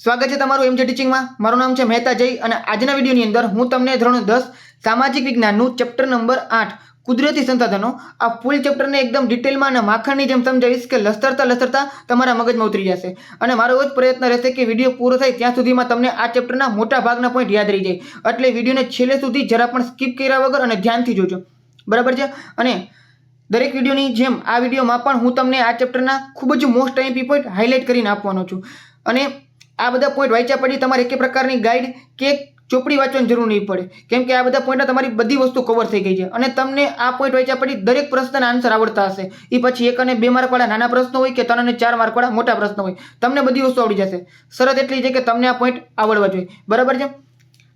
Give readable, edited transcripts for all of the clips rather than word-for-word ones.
સ્વાગત છે તમારું એમજે ટીચિંગમાં। મારું નામ છે મહેતા જય અને આજના વિડીયોની અંદર હું તમને ધોરણ 10 સામાજિક વિજ્ઞાનનું ચેપ્ટર નંબર 8 કુદરતી સંસાધનો આ ફૂલ ચેપ્ટરને એકદમ ડિટેલમાં અને માખણની જેમ સમજાવીશ કે લસતરતા તમારા મગજમાં ઉતરી જશે। અને મારો એવો જ પ્રયત્ન રહેશે કે વિડીયો પૂરો થાય ત્યાં સુધીમાં તમને આ ચેપ્ટરના મોટા ભાગના પોઈન્ટ યાદ રહી જાય। એટલે વિડીયોને છેલ્લે સુધી જરા પણ સ્કીપ કર્યા વગર અને ધ્યાનથી જોજો, બરાબર છે। અને દરેક વિડીયોની જેમ આ વિડીયોમાં પણ હું તમને આ ચેપ્ટરના ખૂબ જ મોસ્ટ આઈએમપી પોઈન્ટ હાઇલાઇટ કરીને આપવાનો છું। અને આ બધા પોઈન્ટ વાંચ્યા પછી તમારે એક પ્રકારની ગાઈડ કે ચોપડી વાંચવાની જરૂર નહીં પડે, કેમ કે આ બધા પોઈન્ટ તમારી બધી વસ્તુ કવર થઈ ગઈ છે અને તમને આ પોઈન્ટ વાંચ્યા પછી દરેક પ્રશ્નના આન્સર આવડતા હશે। એ પછી 1 અને 2 માર્કવાળા નાના પ્રશ્નો હોય કે 3 અને 4 માર્કવાળા મોટા પ્રશ્નો હોય, તમને બધી વસ્તુ આવડી જશે। શરત એટલી છે કે તમને આ પોઈન્ટ આવડવા જોઈએ, બરાબર છે।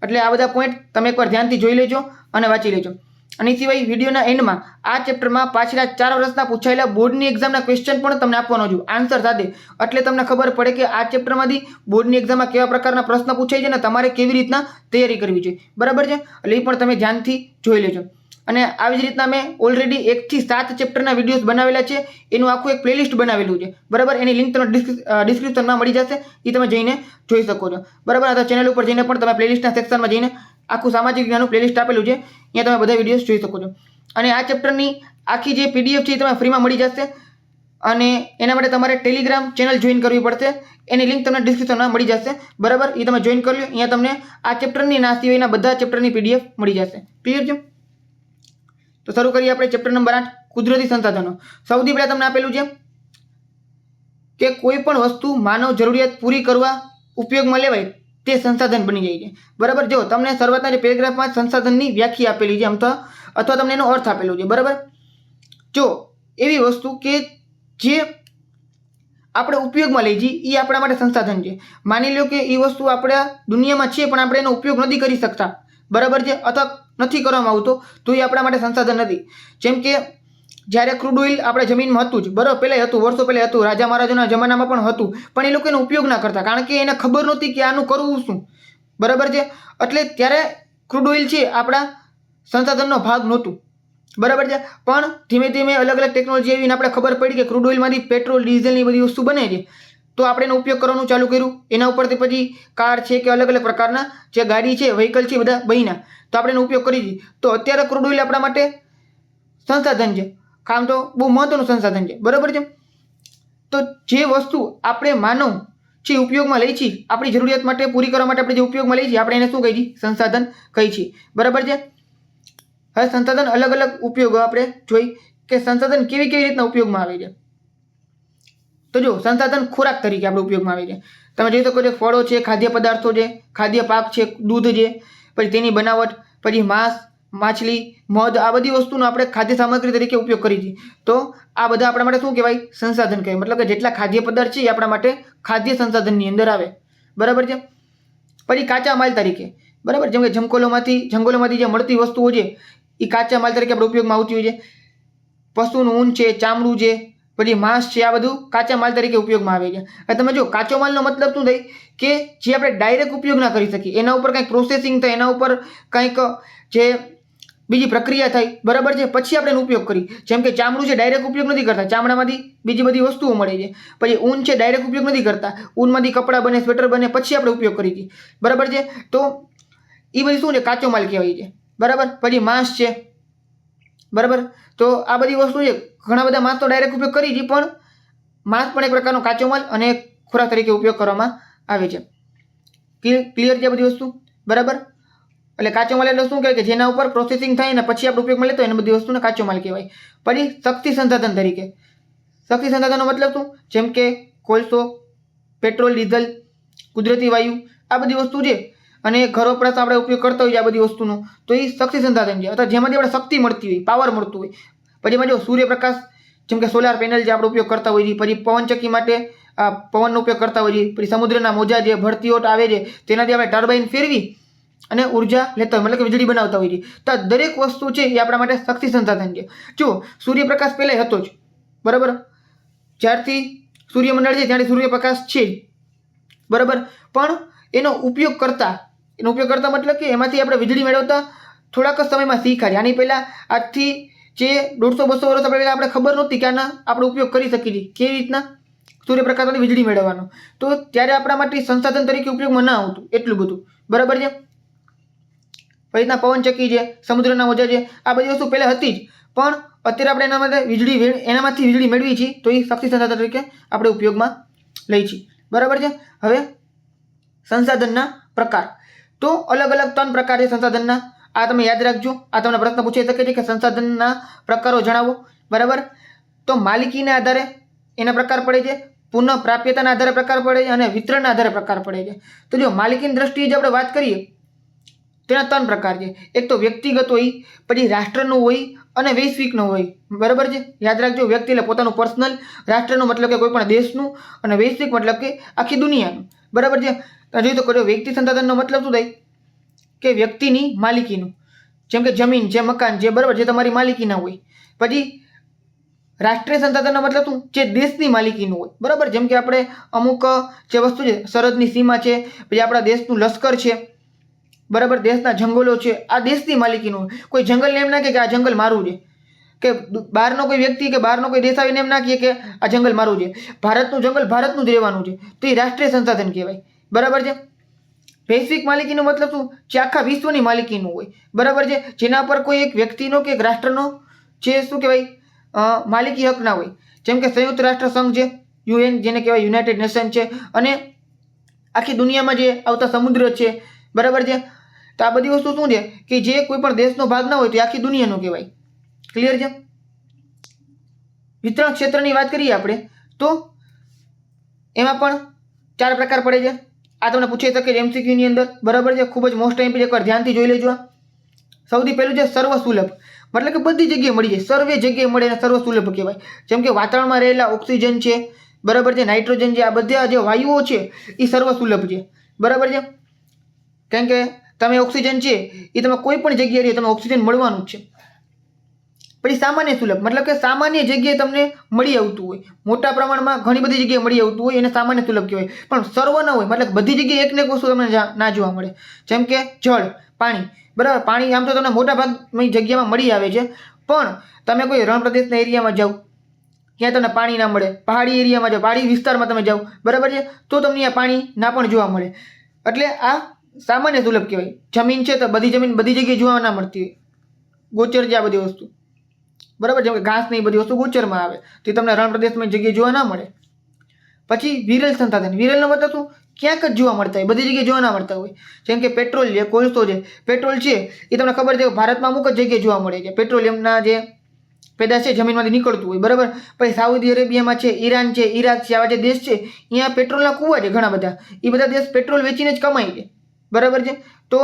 એટલે આ બધા પોઈન્ટ તમે એકવાર ધ્યાનથી જોઈ લેજો અને વાંચી લેજો। અને સિવાય વિડીયોના એન્ડમાં આ ચેપ્ટરમાં પાછલા 4 વર્ષના પૂછાયેલા બોર્ડની એક્ઝામના ક્વેશ્ચન પણ તમને આપવાનો છું આન્સર સાથે, એટલે તમને ખબર પડે કે આ ચેપ્ટરમાંથી બોર્ડની એક્ઝામમાં કેવા પ્રકારના પ્રશ્ન પૂછાય છે અને તમારે કેવી રીતના તૈયારી કરવી જોઈએ, બરાબર છે। એટલે એ પણ તમે ધ્યાનથી જોઈ લેજો। અને આવી જ રીતના મેં ઓલરેડી 1 થી 7 ચેપ્ટરના વિડીયોઝ બનાવેલા છે, એનું આખું એક પ્લેલિસ્ટ બનાવેલું છે, બરાબર। એની લિંક તમને ડિસ્ક્રિપ્શનમાં મળી જશે, એ તમે જઈને જોઈ શકો છો, બરાબર। આ ચેનલ ઉપર જઈને પણ તમે પ્લેલિસ્ટના સેક્શનમાં જઈને આખું સામાજિક વિજ્ઞાનનું પ્લેલિસ્ટ આપેલું છે, અહીંયા તમે બધા વિડીયોઝ જોઈ શકો છો। અને આ ચેપ્ટરની આખી જે પીડીએફ છે એ તમે ફ્રીમાં મળી જશે અને એના માટે તમારે ટેલિગ્રામ ચેનલ જોઈન કરવી પડશે, એની લિંક તમને ડિસ્ક્રિપ્શનમાં મળી જશે, બરાબર। એ તમે જોઈન કરી લો, અહીંયા તમને આ ચેપ્ટરની ના સિવાયના બધા ચેપ્ટરની પીડીએફ મળી જશે, ક્લિયર છે। તો શરૂ કરીએ આપણે ચેપ્ટર નંબર 8 કુદરતી સંસાધનો। સૌથી પહેલા તમને આપેલું છે કે કોઈ પણ વસ્તુ માનવ જરૂરિયાત પૂરી કરવા ઉપયોગમાં લેવાય તે સંસાધન બની જાય છે, બરાબર। જો તમને શરૂઆતના જે પેરેગ્રાફમાં સંસાધનની વ્યાખ્યા આપેલી છે અથવા તમને એનો અર્થ આપેલો છે, બરાબર। જો એવી વસ્તુ કે જે આપણે ઉપયોગમાં લઈ જઈએ એ આપણા માટે સંસાધન છે। માની લો કે એ વસ્તુ આપણા દુનિયામાં છે પણ આપણે એનો ઉપયોગ નથી કરી શકતા, બરાબર છે, અથવા નથી કરવામાં આવતો તો એ આપણા માટે સંસાધન નથી। જેમ કે જ્યારે ક્રૂડ ઓઇલ આપણે જમીનમાં હતું જ, બરાબર, પહેલાં હતું, વર્ષો પહેલાં હતું, રાજા મહારાજાના જમાનામાં પણ હતું, પણ એ લોકો એનો ઉપયોગ ના કરતા કારણ કે એને ખબર નહોતી કે આનું કરવું શું, બરાબર છે। એટલે ત્યારે ક્રૂડ ઓઇલ છે આપણા સંસાધનનો ભાગ નહોતું, બરાબર છે। પણ ધીમે ધીમે અલગ અલગ ટેકનોલોજી આવીને આપણે ખબર પડી કે ક્રૂડ ઓઇલમાંથી પેટ્રોલ ડીઝલની બધી વસ્તુ બને છે, તો આપણે એનો ઉપયોગ કરવાનું ચાલુ કર્યું। એના ઉપરથી પછી કાર છે કે અલગ અલગ પ્રકારના જે ગાડી છે, વ્હીકલ છે, બધા બન્યા, તો આપણે એનો ઉપયોગ કરી દીધી। તો અત્યારે ક્રૂડ ઓઇલ આપણા માટે સંસાધન છે, કામ તો બહુ મહત્વનું સંસાધન છે, બરાબર છે। તો જે વસ્તુ આપણે માનવ જે ઉપયોગમાં લઈ છીએ, આપણી જરૂરિયાત માટે પૂરી કરવા માટે આપણે જે ઉપયોગમાં લઈ છીએ, આપણે એને શું કહીએ છીએ? સંસાધન કહીએ છીએ, બરાબર છે। હવે સંસાધન અલગ અલગ ઉપયોગો આપણે જોઈ કે સંસાધન કેવી રીતના ઉપયોગમાં આવે છે। તો જો સંસાધન ખોરાક તરીકે આપણે ઉપયોગમાં આવે છે, તમે જોઈ શકો છો ફળો છે, ખાદ્ય પદાર્થો છે, ખાદ્ય પાક છે, દૂધ છે, પછી તેની બનાવટ, પછી માંસ, માછલી, મધ, આ બધી વસ્તુનો આપણે ખાદ્ય સામગ્રી તરીકે ઉપયોગ કરીએ છીએ। તો આ બધા આપણા માટે શું કહેવાય? સંસાધન કહેવાય। મતલબ કે જેટલા ખાદ્ય પદાર્થ છે એ આપણા માટે ખાદ્ય સંસાધનની અંદર આવે, બરાબર છે। પછી કાચા માલ તરીકે, બરાબર, જેમ કે જંગલોમાંથી જે મળતી વસ્તુઓ છે એ કાચા માલ તરીકે આપણે ઉપયોગમાં આવતી હોય છે। પશુનું ઊન છે, ચામડું છે, પછી માંસ છે, આ બધું કાચા માલ તરીકે ઉપયોગમાં આવે છે। હવે તમે જો કાચો માલનો મતલબ શું થાય કે જે આપણે ડાયરેક્ટ ઉપયોગ ના કરી શકીએ, એના ઉપર કંઈક પ્રોસેસિંગ થાય, એના ઉપર કંઈક જે બીજી પ્રક્રિયા થાય, બરાબર છે, પછી આપણે એનો ઉપયોગ કરીએ। જેમ કે ચામડું છે ડાયરેક્ટ ઉપયોગ નથી કરતા, ચામડામાંથી બીજી બધી વસ્તુઓ મળે છે। પછી ઊન છે ડાયરેક્ટ ઉપયોગ નથી કરતા, ઊનમાંથી કપડાં બને, સ્વેટર બને, પછી આપણે ઉપયોગ કરીએ છીએ, બરાબર છે। તો એ બધી શું છે? કાચો માલ કહેવાય છે, બરાબર। પછી માંસ છે, બરાબર, તો આ બધી વસ્તુ છે, ઘણા બધા માંસ તો ડાયરેક્ટ ઉપયોગ કરીએ છીએ, પણ માંસ પણ એક પ્રકારનો કાચો માલ અને ખોરાક તરીકે ઉપયોગ કરવામાં આવે છે, ક્લિયર છે બધી વસ્તુ, બરાબર। એટલે કાચો માલ એટલે શું કહેવાય કે જેના ઉપર પ્રોસેસિંગ થાય ને પછી આપણે ઉપયોગમાં લેતો હોય એને બધી વસ્તુને કાચો માલ કહેવાય। પછી શક્તિ સંસાધન તરીકે, શક્તિ સંસાધનનો મતલબ શું? જેમ કે કોલસો, પેટ્રોલ, ડીઝલ, કુદરતી વાયુ, આ બધી વસ્તુ છે અને ઘર વપરાશ આપણે ઉપયોગ કરતા હોઈએ આ બધી વસ્તુનો, તો એ શક્તિ સંસાધન છે, અથવા જેમાંથી આપણે શક્તિ મળતી હોય, પાવર મળતું હોય। પછી એમાં જો સૂર્યપ્રકાશ, જેમ કે સોલાર પેનલ જે આપણે ઉપયોગ કરતા હોઈએ, પછી પવનચક્કી માટે પવનનો ઉપયોગ કરતા હોઈએ, પછી સમુદ્રના મોજા જે ભરતી ઓટ આવે છે તેનાથી આપણે ટર્બાઇન ફેરવી અને ઉર્જા લેતા હોય, મતલબ કે વીજળી બનાવતા હોઈએ છીએ। તો આ દરેક વસ્તુ છે એ આપણા માટે શક્તિ સંસાધન છે। જો સૂર્યપ્રકાશ પહેલાં હતો જ, બરાબર, જ્યારથી સૂર્યમંડળ છે ત્યાંથી સૂર્યપ્રકાશ છે જ, બરાબર, પણ એનો ઉપયોગ કરતા મતલબ કે એમાંથી આપણે વીજળી મેળવતા થોડાક જ સમયમાં શીખ્યા। આની પહેલાં આજથી જે 150-200 વર્ષ પહેલાં આપણે ખબર નહોતી કે આના આપણે ઉપયોગ કરી શકીએ છીએ, કેવી રીતના? સૂર્યપ્રકાશમાંથી વીજળી મેળવવાનો. તો ત્યારે આપણા માટે સંસાધન તરીકે ઉપયોગમાં ન આવતું એટલું બધું, બરાબર છે. પછી રીતના પવનચક્કી છે, સમુદ્રના મોજા છે, આ બધી વસ્તુ પહેલાં હતી જ, પણ અત્યારે આપણે એનામાંથી વીજળી મેળવી છીએ, તો એ શક્તિ સંસાધન તરીકે આપણે ઉપયોગમાં લઈ છીએ, બરાબર છે. હવે સંસાધનના પ્રકાર, તો અલગ અલગ 3 પ્રકાર છે સંસાધનના. આ તમે યાદ રાખજો, આ તમને પ્રશ્ન પૂછી શકે છે કે સંસાધનના પ્રકારો જણાવો, બરાબર. તો માલિકીના આધારે એના પ્રકાર પડે છે, પુનઃ પ્રાપ્યતાના આધારે પ્રકાર પડે છે, અને વિતરણના આધારે પ્રકાર પડે છે. તો જો માલિકીની દ્રષ્ટિએ જે આપણે વાત કરીએ તેના 3 પ્રકાર છે. એક તો વ્યક્તિગત હોય, પછી રાષ્ટ્રનું હોય અને વૈશ્વિકનું હોય, બરાબર છે. યાદ રાખજો, વ્યક્તિ એટલે પોતાનું પર્સનલ, રાષ્ટ્રનું મતલબ કે કોઈ પણ દેશનું, અને વૈશ્વિક મતલબ કે આખી દુનિયાનું, બરાબર છે. જોઈએ તો કર્યો વ્યક્તિ સંસાધનનો મતલબ શું થાય કે વ્યક્તિની માલિકીનું, જેમ કે જમીન છે, મકાન છે, બરાબર, જે તમારી માલિકીના હોય. પછી રાષ્ટ્રીય સંસાધનનો મતલબ શું, જે દેશની માલિકીનું હોય, બરાબર. જેમ કે આપણે અમુક જે વસ્તુ છે, સરહદની સીમા છે, પછી આપણા દેશનું લશ્કર છે, બરાબર, દેશના જંગલો છે, આ દેશની માલિકીનું હોય. કોઈ જંગલને એમ ના કહે કે આ જંગલ મારું છે, કે બહારનો કોઈ વ્યક્તિ કે બહારનો કોઈ દેશ આવીને એમ ના કહે કે આ જંગલ મારું છે. ભારતનું જંગલ ભારતનું જ રહેવાનું છે, તો એ રાષ્ટ્રીય સંસાધન કહેવાય, બરાબર છે. વૈશ્વિક માલિકીનો મતલબ શું, જે આખા વિશ્વની માલિકીનું હોય, બરાબર છે, જેના પર કોઈ એક વ્યક્તિનો કે એક રાષ્ટ્રનો જે શું કહેવાય માલિકી હક ના હોય. જેમ કે સંયુક્ત રાષ્ટ્ર સંઘ છે, UN, જેને કહેવાય યુનાઇટેડ નેશન છે, અને આખી દુનિયામાં જે આવતા સમુદ્ર છે, બરાબર છે. તો આ બધી વસ્તુ શું છે કે જે કોઈ પણ દેશનો ભાગ ના હોય તો આખી દુનિયાનો કહેવાય, ક્લિયર છે. વિતરણ ક્ષેત્રની વાત કરીએ આપણે તો એમાં પણ 4 પ્રકાર પડે છે. આ તમને પૂછી શકે છે MCQ ની અંદર, બરાબર છે. ખૂબ જ મોસ્ટ ઇમ્પોર્ટન્ટ, એકવાર ધ્યાનથી જોઈ લેજો. સૌથી પહેલું છે સર્વ સુલભ, મતલબ કે બધી જગ્યાએ મળી જાય, સર્વે જગ્યાએ મળે અને સર્વ સુલભ કહેવાય. જેમ કે વાતાવરણમાં રહેલા ઓક્સિજન છે, બરાબર છે, નાઇટ્રોજન છે, આ બધા જે વાયુઓ છે એ સર્વ સુલભ છે, બરાબર છે. કેમ કે તમે ઓક્સિજન છે એ તમે કોઈ પણ જગ્યાએ રહીએ તમે ઓક્સિજન મળવાનું જ છે. પછી સામાન્ય સુલભ, મતલબ કે સામાન્ય જગ્યાએ તમને મળી આવતું હોય, મોટા પ્રમાણમાં ઘણી બધી જગ્યાએ મળી આવતું હોય, એને સામાન્ય સુલભ કહેવાય. પણ સર્વ ન હોય, મતલબ બધી જગ્યાએ એકને એક વસ્તુ તમને ના જોવા મળે. જેમ કે જળ, પાણી, બરાબર. પાણી આમ તો તમને મોટા ભાગની જગ્યામાં મળી આવે છે, પણ તમે કોઈ રણ પ્રદેશના એરિયામાં જાઓ ત્યાં તમને પાણી ના મળે, પહાડી એરિયામાં જાઓ, પહાડી વિસ્તારમાં તમે જાઓ, બરાબર છે, તો તમને અહીંયા પાણી ના પણ જોવા મળે. એટલે આ સામાન્ય સુલભ કહેવાય. જમીન છે તો બધી જમીન બધી જગ્યાએ જોવા ના મળતી હોય, ગોચર છે આ બધી વસ્તુ, બરાબર. જેમ કે ઘાસ ને એ બધી વસ્તુ ગોચરમાં આવે, તે તમને રણ પ્રદેશમાં જગ્યાએ જોવા ના મળે. પછી વિરલ સંસાધન, વિરલનો મતલબ શું, ક્યાંક જ જોવા મળતા હોય, બધી જગ્યાએ જોવા ના મળતા હોય. જેમ કે પેટ્રોલ છે, કોલસો છે. પેટ્રોલ છે એ તમને ખબર છે ભારતમાં અમુક જ જગ્યાએ જોવા મળે છે. પેટ્રોલિયમના જે પેદાશ છે જમીનમાંથી નીકળતું હોય, બરાબર. પછી સાઉદી અરેબિયામાં છે, ઈરાન છે, ઈરાક છે, આવા જે દેશ છે અહીંયા પેટ્રોલના કૂવા છે ઘણા બધા, એ બધા દેશ પેટ્રોલ વેચીને જ કમાય છે, બરાબર છે. તો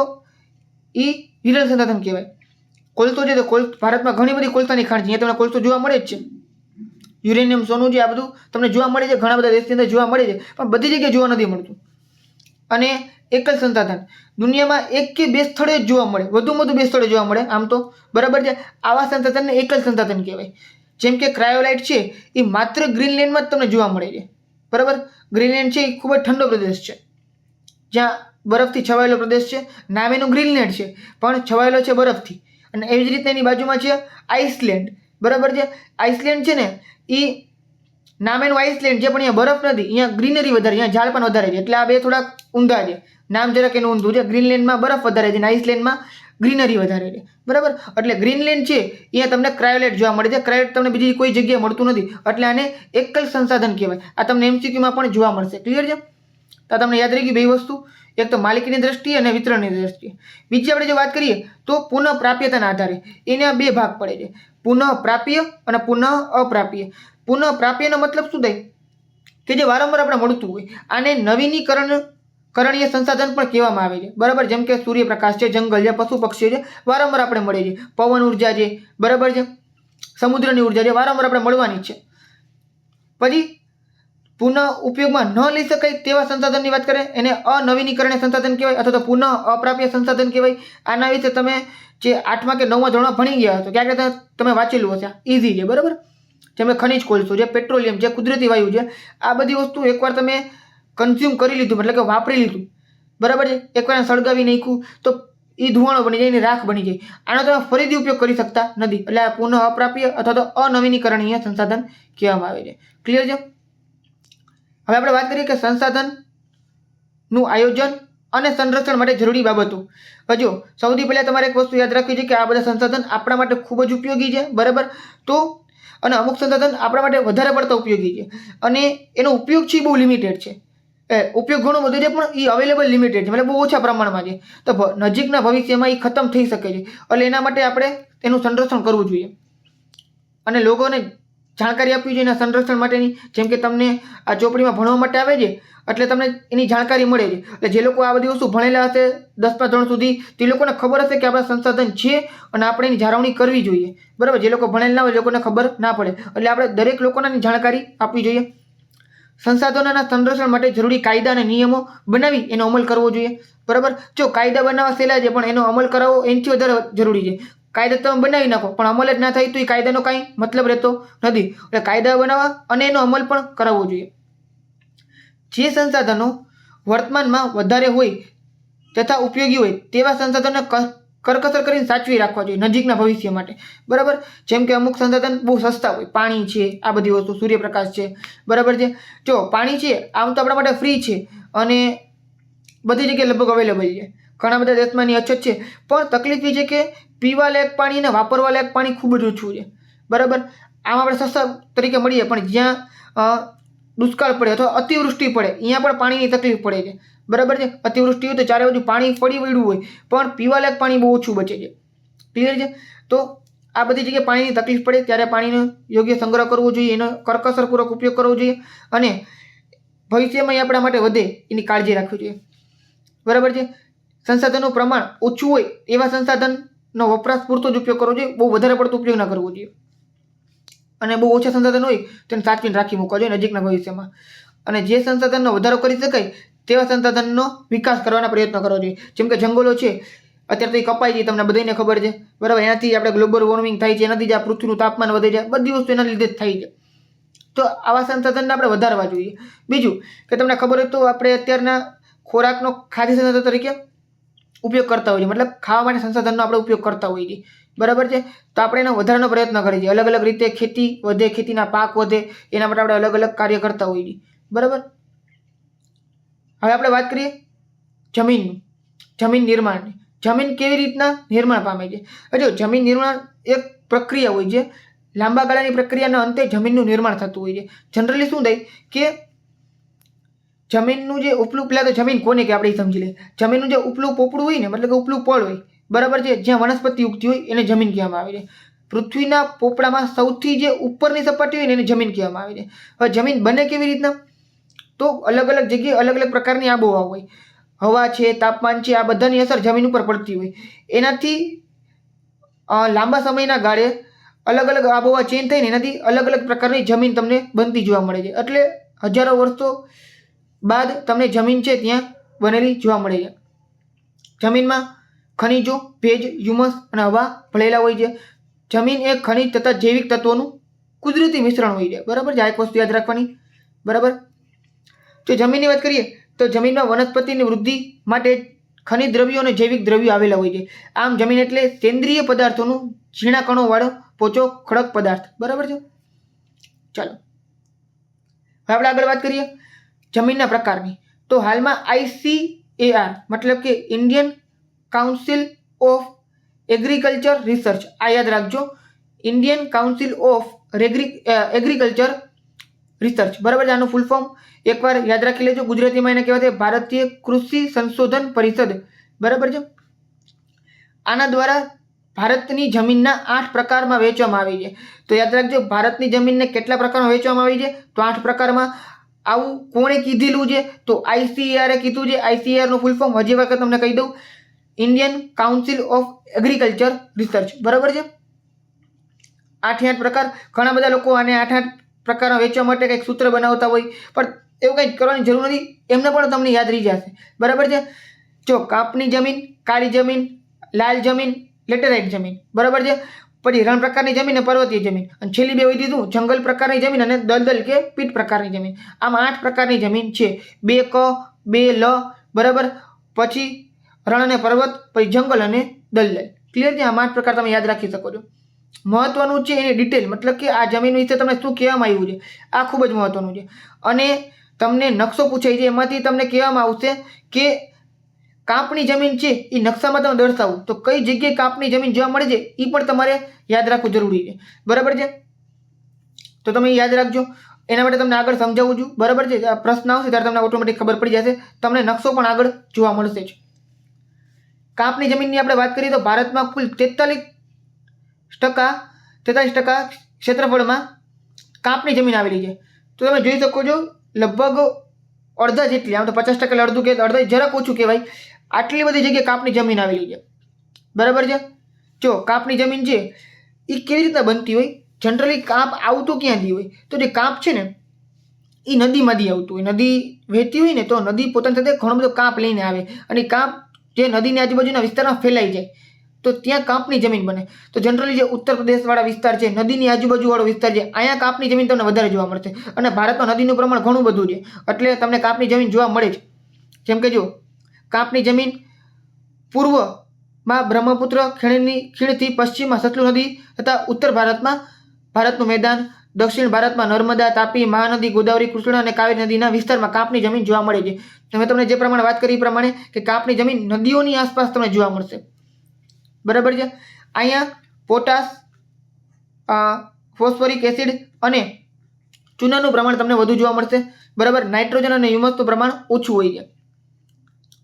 એ વિરલ સંસાધન કહેવાય. કોલસો છે તો ભારતમાં ઘણી બધી કોલસાની ખાણ છે, અહીંયા તમને કોલસો જોવા મળે જ છે. યુરેનિયમ, સોનું છે, આ બધું તમને જોવા મળે છે, ઘણા બધા દેશની અંદર જોવા મળે છે, પણ બધી જગ્યાએ જોવા નથી મળતું. અને એકલ સંસાધન, દુનિયામાં 1 કે 2 સ્થળે જ જોવા મળે, વધુમાં વધુ 2 સ્થળે જોવા મળે આમ તો, બરાબર છે. આવા સંસાધનને એકલ સંસાધન કહેવાય. જેમ કે ક્રાયોલાઇટ છે એ માત્ર ગ્રીનલેન્ડમાં જ તમને જોવા મળે છે, બરાબર. ગ્રીનલેન્ડ છે એ ખૂબ જ ઠંડો પ્રદેશ છે, જ્યાં બરફથી છવાયેલો પ્રદેશ છે. નામ એનું ગ્રીનલેન્ડ છે, પણ છવાયેલો છે બરફથી. અને એવી જ રીતે એની બાજુમાં છે આઇસલેન્ડ, બરાબર છે. આઇસલેન્ડ છે ને એ નામ એનું આઇસલેન્ડ છે, પણ અહીંયા બરફ નથી, અહીંયા ગ્રીનરી વધારે, અહીંયા ઝાડ પણ વધારે છે. એટલે આ બે થોડાક ઊંધા છે, નામ જરાક એનું ઊંધું છે. ગ્રીનલેન્ડમાં બરફ વધારે છે અને આઇસલેન્ડમાં ગ્રીનરી વધારે છે, બરાબર. એટલે ગ્રીનલેન્ડ છે અહીંયા તમને ક્રાયોલેટ જોવા મળે છે. ક્રાયોલેટ તમને બીજી કોઈ જગ્યાએ મળતું નથી, એટલે આને એકલ સંસાધન કહેવાય. આ તમને MCQમાં પણ જોવા મળશે, ક્લિયર છે. તો તમને યાદ રહી ગઈ બે વસ્તુ, એક તો માલિકીની દ્રષ્ટિએ અને વિતરણની દ્રષ્ટિએ. બીજી આપણે જો વાત કરીએ તો પુનઃ પ્રાપ્યતાના આધારે એના 2 ભાગ પડે છે, પુનઃ પ્રાપ્ય અને પુનઃ અપ્રાપ્ય. પુનઃ પ્રાપ્યનો મતલબ શું થાય કે જે વારંવાર આપણે મળતું હોય, આને નવીનીકરણીય સંસાધન પણ કહેવામાં આવે છે, બરાબર. જેમ કે સૂર્યપ્રકાશ છે, જંગલ છે, પશુ પક્ષીઓ છે, વારંવાર આપણે મળે છે. પવન ઉર્જા છે, બરાબર છે, સમુદ્રની ઉર્જા છે, વારંવાર આપણે મળવાની જ છે. પછી પુનઃ ઉપયોગમાં ન લઈ શકાય તેવા સંસાધનની વાત કરે એને અનવીનીકરણીય સંસાધન કહેવાય, અથવા તો પુનઃ અપ્રાપ્ય સંસાધન કહેવાય. આના વિશે તમે જે 8મા કે 9મા ધોરણમાં ભણી ગયા હશો, ક્યાંક તમે વાંચેલું હશે, ઇઝી છે, બરાબર. જેમ કે ખનિજ કોલસો છે, પેટ્રોલિયમ છે, કુદરતી વાયુ છે, આ બધી વસ્તુ એકવાર તમે કન્ઝ્યુમ કરી લીધું, મતલબ કે વાપરી લીધું, બરાબર છે, એકવાર સળગાવી નાખ્યું તો એ ધુવાણો બની જાય, એની રાખ બની જાય. આનો તમે ફરીથી ઉપયોગ કરી શકતા નથી, એટલે આ પુનઃ અપ્રાપ્ય અથવા તો અનવીનીકરણીય સંસાધન કહેવામાં આવે છે, ક્લિયર છે. હવે આપણે વાત કરીએ કે સંસાધનનું આયોજન અને સંરક્ષણ માટે જરૂરી બાબતો. હજુ સૌથી પહેલાં તમારે એક વસ્તુ યાદ રાખવી છે કે આ બધા સંસાધન આપણા માટે ખૂબ જ ઉપયોગી છે, બરાબર. તો અને અમુક સંસાધન આપણા માટે વધારે પડતા ઉપયોગી છે અને એનો ઉપયોગ છે બહુ લિમિટેડ છે. ઉપયોગ ઘણો બધો છે પણ એ અવેલેબલ લિમિટેડ છે, મતલબ બહુ ઓછા પ્રમાણમાં છે. તો નજીકના ભવિષ્યમાં એ ખતમ થઈ શકે છે, એટલે એના માટે આપણે એનું સંરક્ષણ કરવું જોઈએ અને લોકોને જાણકારી આપવી જોઈએ એના સંરક્ષણ માટેની. જેમ કે તમને આ ચોપડીમાં ભણવા માટે આવે છે એટલે તમને એની જાણકારી મળે છે. એટલે જે લોકો આ બધી વસ્તુ ભણેલા હશે 10મા ધોરણ સુધી, તે લોકોને ખબર હશે કે આપણા સંસાધન છે અને આપણે એની જાળવણી કરવી જોઈએ, બરાબર. જે લોકો ભણેલા ના હોય એ લોકોને ખબર ના પડે, એટલે આપણે દરેક લોકોને જાણકારી આપવી જોઈએ. સંસાધનોના સંરક્ષણ માટે જરૂરી કાયદા અને નિયમો બનાવી એનો અમલ કરવો જોઈએ, બરાબર. જો કાયદા બનાવવા સહેલા છે પણ એનો અમલ કરાવવો એનાથી વધારે જરૂરી છે. કાયદા તમે બનાવી નાખો પણ અમલ જ ના થાય તો એ કાયદાનો કાંઈ મતલબ રહેતો નથી. એટલે કાયદા બનાવવા અને એનો અમલ પણ કરાવવો જોઈએ. જે સંસાધનો વર્તમાનમાં વધારે હોય તથા ઉપયોગી હોય તેવા સંસાધનોને કરકસર કરીને સાચવી રાખવા જોઈએ નજીકના ભવિષ્ય માટે, બરાબર. જેમ કે અમુક સંસાધન બહુ સસ્તા હોય, પાણી છે, આ બધી વસ્તુ, સૂર્યપ્રકાશ છે, બરાબર છે. જો પાણી છે આમ તો આપણા માટે ફ્રી છે અને બધી જગ્યાએ લગભગ અવેલેબલ છે, ઘણા બધા દેશમાં એની અછત છે. પણ તકલીફ એ છે કે પીવા લાયક પાણી અને વાપરવા લાયક પાણી ખૂબ જ ઓછું છે, બરાબર. આમ આપણે સસ્તા તરીકે મળીએ પણ જ્યાં દુષ્કાળ પડે અથવા અતિવૃષ્ટિ પડે અહીંયા પણ પાણીની તકલીફ પડે છે, બરાબર છે. અતિવૃષ્ટિ હોય તો ચારે બાજુ પાણી પડી વળ્યું હોય પણ પીવાલાયક પાણી બહુ ઓછું બચે છે, ક્લિયર છે. તો આ બધી જગ્યાએ પાણીની તકલીફ પડે ત્યારે પાણીનો યોગ્ય સંગ્રહ કરવો જોઈએ, એનો કરકસરપૂર્વક ઉપયોગ કરવો જોઈએ અને ભવિષ્યમાં આપણા માટે વધે એની કાળજી રાખવી જોઈએ, બરાબર છે. સંસાધનનું પ્રમાણ ઓછું હોય એવા સંસાધનનો વપરાશ પૂરતો જ ઉપયોગ કરવો જોઈએ, બહુ વધારે પડતો ઉપયોગ ના કરવો જોઈએ અને બહુ ઓછા સંસાધન હોય તેને સાચવીને રાખી મૂકવા જોઈએ નજીકના ભવિષ્યમાં. અને જે સંસાધનનો વધારો કરી શકાય તેવા સંસાધનનો વિકાસ કરવાના પ્રયત્નો કરવા જોઈએ. જેમ કે જંગલો છે અત્યારે તો એ કપાઈ છે, તમને બધાને ખબર છે, બરાબર. એનાથી આપણે ગ્લોબલ વોર્મિંગ થાય છે, એનાથી જ આ પૃથ્વીનું તાપમાન વધે છે, બધી વસ્તુ એના લીધે જ થાય છે. તો આવા સંસાધનને આપણે વધારવા જોઈએ. બીજું કે તમને ખબર હોય તો આપણે અત્યારના ખોરાકનો ખાદ્ય સંસાધન તરીકે ઉપયોગ કરતા હોઈએ, મતલબ ખાવા માટે સંસાધનનો આપણે ઉપયોગ કરતા હોઈએ છીએ, બરાબર છે. તો આપણે એનો વધારાનો પ્રયત્ન કરીએ છીએ, અલગ અલગ રીતે ખેતી વધે, ખેતીના પાક વધે, એના માટે આપણે અલગ અલગ કાર્ય કરતા હોઈએ છીએ, બરાબર. હવે આપણે વાત કરીએ જમીનનું, જમીન નિર્માણની. જમીન કેવી રીતના નિર્માણ પામે છે? જો જમીન નિર્માણ એક પ્રક્રિયા હોય છે, લાંબા ગાળાની પ્રક્રિયાના અંતે જમીનનું નિર્માણ થતું હોય છે. જનરલી શું થાય કે જમીનનું જે ઉપલું, પહેલાં તો જમીન કોને કે આપણે સમજી લઈએ. જમીનનું જે ઉપલું પોપડું હોય ને, મતલબ કે ઉપલું પળ હોય, બરાબર છે, જ્યાં વનસ્પતિ ઉગતી હોય એને જમીન કહેવામાં આવે છે. પૃથ્વીના પોપડામાં સૌથી જે ઉપરની સપાટી હોય ને એને જમીન કહેવામાં આવે છે. હવે જમીન બને કેવી રીતના? તો અલગ અલગ જગ્યાએ અલગ અલગ પ્રકારની આબોહવા હોય, હવા છે, તાપમાન છે, આ બધાની અસર જમીન ઉપર પડતી હોય. એનાથી લાંબા સમયના ગાળે અલગ અલગ આબોહવા ચેન્જ થઈને એનાથી અલગ અલગ પ્રકારની જમીન તમને બનતી જોવા મળે છે. એટલે હજારો વર્ષો બાદ તમને જમીન છે ત્યાં બનેલી જોવા મળે છે. જમીનમાં ખનિજો, ભેજ, હ્યુમસ અને હવા ભળેલા હોય છે. જમીન એ ખનિજ તથા જૈવિક તત્વોનું કુદરતી મિશ્રણ હોય છે, બરાબર છે. આ એક વસ્તુ યાદ રાખવાની, બરાબર. જો જમીનની વાત કરીએ તો જમીનમાં વનસ્પતિની વૃદ્ધિ માટે ખનિજ દ્રવ્યો અને જૈવિક દ્રવ્યો આવેલા હોય છે. આમ જમીન એટલે સેન્દ્રિય પદાર્થોનું ઝીણા કણોવાળો પોચો ખડક પદાર્થ, બરાબર છે. ચાલો હવે આપણે આગળ વાત કરીએ જમીનના પ્રકારની. તો હાલમાં ICAR મતલબ કે Indian council of agriculture research, આ યાદ રાખજો, Indian council of agriculture research, બરાબર છે. આનું ફૂલ ફોર્મ એકવાર યાદ રાખી લેજો. ગુજરાતીમાં એને કહેવાય છે ભારતીય કૃષિ સંશોધન પરિષદ, બરાબર છે. આના દ્વારા ભારતની જમીનના 8 પ્રકારમાં વહેંચવામાં આવી છે. તો યાદ રાખજો, ભારતની જમીનને કેટલા પ્રકારમાં વહેંચવામાં આવી છે? તો 8 પ્રકારમાં. આવું કોણે કીધેલું છે? તો ICAR કીધું છે. ICAR નું ફૂલ ફોર્મ હજી વખત તમને કહી દઉં, Indian council of agriculture research, બરાબર છે. 8 પ્રકાર. ઘણા બધા લોકો આને 8 પ્રકારમાં વેચવા માટે કંઈક સૂત્ર બનાવતા હોય, પણ એવું કંઈ કરવાની જરૂર નથી, એમને પણ તમને યાદ રહી જશે, બરાબર છે. જો કાપની જમીન, કાળી જમીન, લાલ જમીન, લેટેરાઇટ જમીન, બરાબર છે. પછી રણ પ્રકારની જમીન અને પર્વતીય જમીન, અને છેલ્લી બે વધી શું? જંગલ પ્રકારની જમીન અને દલદલ કે પીટ પ્રકારની જમીન. આમાં 8 પ્રકારની જમીન છે. 2 ક, 2 લ, બરાબર. પછી રણ અને પર્વત, પછી જંગલ અને દલદલ, ક્લિયર છે. આ 8 પ્રકાર તમે યાદ રાખી શકો છો. મહત્વનું છે એની ડિટેલ, મતલબ કે આ જમીન વિશે તમને શું કહેવામાં આવ્યું છે, આ ખૂબ જ મહત્વનું છે. અને તમને નકશો પૂછાય છે, એમાંથી તમને કહેવામાં આવશે કે કાપની જમીન છે એ નકશામાં તમે દર્શાવો, તો કઈ જગ્યાએ કાપની જમીન જોવા મળે છે એ પણ તમારે યાદ રાખવું જરૂરી છે. બરાબર છે, તો તમે યાદ રાખજો. એના માટે તમને આગળ સમજાવું છું. બરાબર છે, આ પ્રશ્ન આવશે ત્યારે તમને ઓટોમેટિક ખબર પડી જશે. તમને નકશો પણ આગળ જોવા મળશે જ. કાપની જમીનની આપણે વાત કરીએ તો ભારતમાં કુલ 43% ક્ષેત્રફળમાં કાપની જમીન આવેલી છે. તો તમે જોઈ શકો છો લગભગ અડધા જેટલી, આમ તો 50% અડધું કે અડધા જરાક ઓછું કહેવાય, આટલી બધી જગ્યાએ કાપની જમીન આવેલી છે. બરાબર છે. જો કાપની જમીન છે એ કેવી રીતના બનતી હોય, જનરલી કાપ આવતું ક્યાંથી હોય, તો જે કાપ છે ને એ નદીમાંથી આવતું હોય. નદી વહેતી હોય ને તો નદી પોતાની સાથે ઘણો બધો કાપ લઈને આવે, અને કાપ જે નદીની આજુબાજુના વિસ્તારમાં ફેલાઈ જાય તો ત્યાં કાપની જમીન બને. તો જનરલી જે ઉત્તર પ્રદેશવાળા વિસ્તાર છે, નદીની આજુબાજુવાળો વિસ્તાર છે, અહીંયા કાપની જમીન તમને વધારે જોવા મળશે. અને ભારતમાં નદીનું પ્રમાણ ઘણું બધું છે એટલે તમને કાપની જમીન જોવા મળે છે. જેમ કે જો કાપની જમીન પૂર્વમાં બ્રહ્મપુત્ર ખીણથી પશ્ચિમમાં સતલુજ નદી તથા ઉત્તર ભારતમાં ભારતનું મેદાન, દક્ષિણ ભારતમાં નર્મદા, તાપી, મહાનદી, ગોદાવરી, કૃષ્ણા અને કાવેરી નદીના વિસ્તારમાં કાપની જમીન જોવા મળે છે. મેં તમને જે પ્રમાણે વાત કરી એ પ્રમાણે કે કાપની જમીન નદીઓની આસપાસ તમને જોવા મળશે. બરાબર છે. અહીંયા પોટાશ, ફોસ્ફોરિક એસિડ અને ચૂનાનું પ્રમાણ તમને વધુ જોવા મળશે. બરાબર. નાઇટ્રોજન અને હ્યુમસનું પ્રમાણ ઓછું હોય છે.